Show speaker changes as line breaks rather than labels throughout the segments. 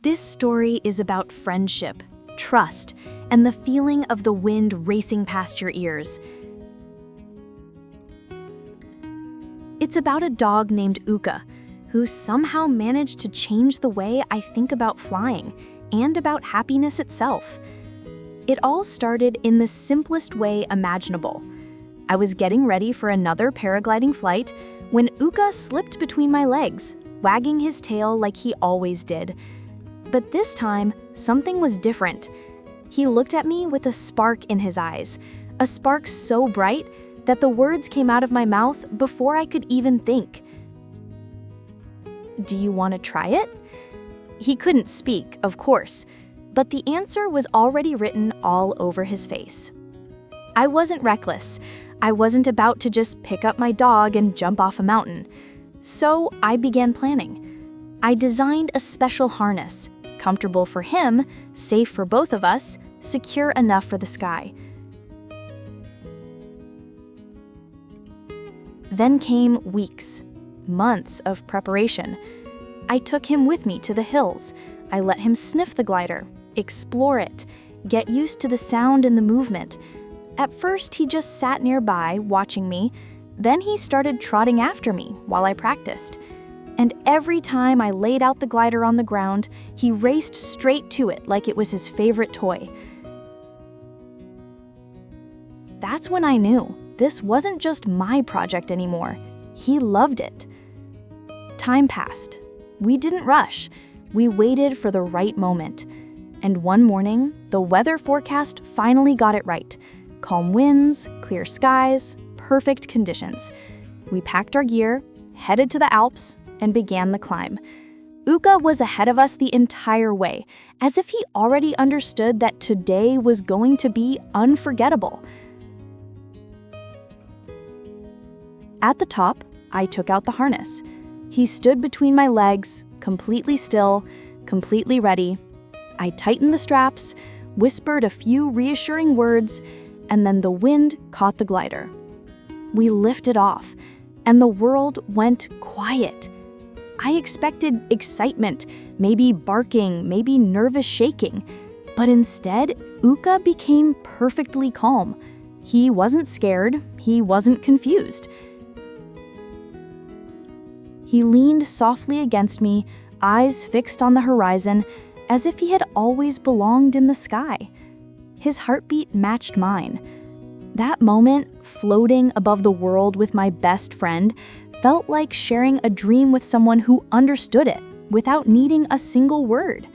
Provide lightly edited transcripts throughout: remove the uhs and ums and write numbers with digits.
This story is about friendship, trust, and the feeling of the wind racing past your ears. It's about a dog named Uka, who somehow managed to change the way I think about flying and about happiness itself. It all started in the simplest way imaginable. I was getting ready for another paragliding flight when Uka slipped between my legs, wagging his tail like he always did. But this time, something was different. He looked at me with a spark in his eyes, a spark so bright that the words came out of my mouth before I could even think. "Do you want to try it?" He couldn't speak, of course, but the answer was already written all over his face. I wasn't reckless. I wasn't about to just pick up my dog and jump off a mountain. So I began planning. I designed a special harness, comfortable for him, safe for both of us, secure enough for the sky. Then came weeks, months of preparation. I took him with me to the hills. I let him sniff the glider, explore it, get used to the sound and the movement. At first, he just sat nearby, watching me. Then he started trotting after me while I practiced. And every time I laid out the glider on the ground, he raced straight to it like it was his favorite toy. That's when I knew this wasn't just my project anymore. He loved it. Time passed. We didn't rush. We waited for the right moment. And one morning, the weather forecast finally got it right. Calm winds, clear skies, perfect conditions. We packed our gear, headed to the Alps, and began the climb. Uka was ahead of us the entire way, as if he already understood that today was going to be unforgettable. At the top, I took out the harness. He stood between my legs, completely still, completely ready. I tightened the straps, whispered a few reassuring words, and then the wind caught the glider. We lifted off, and the world went quiet. I expected excitement, maybe barking, maybe nervous shaking, but instead, Uka became perfectly calm. He wasn't scared, he wasn't confused. He leaned softly against me, eyes fixed on the horizon, as if he had always belonged in the sky. His heartbeat matched mine. That moment, floating above the world with my best friend, felt like sharing a dream with someone who understood it without needing a single word.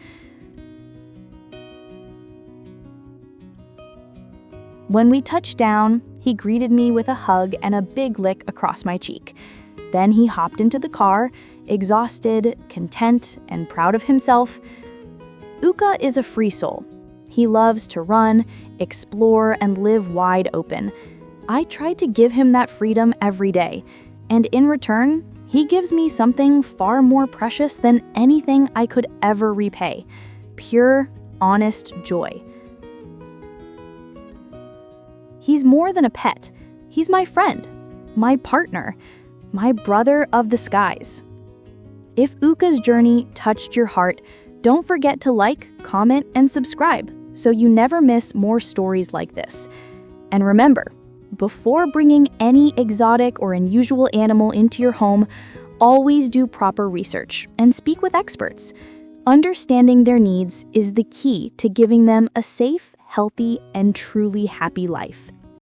When we touched down, he greeted me with a hug and a big lick across my cheek. Then he hopped into the car, exhausted, content, and proud of himself. Uka is a free soul. He loves to run, explore, and live wide open. I try to give him that freedom every day, and in return, he gives me something far more precious than anything I could ever repay: pure, honest joy. He's more than a pet. He's my friend, my partner, my brother of the skies. If Uka's journey touched your heart, don't forget to like, comment, and subscribe so you never miss more stories like this. And remember, before bringing any exotic or unusual animal into your home, always do proper research and speak with experts. Understanding their needs is the key to giving them a safe, healthy, and truly happy life.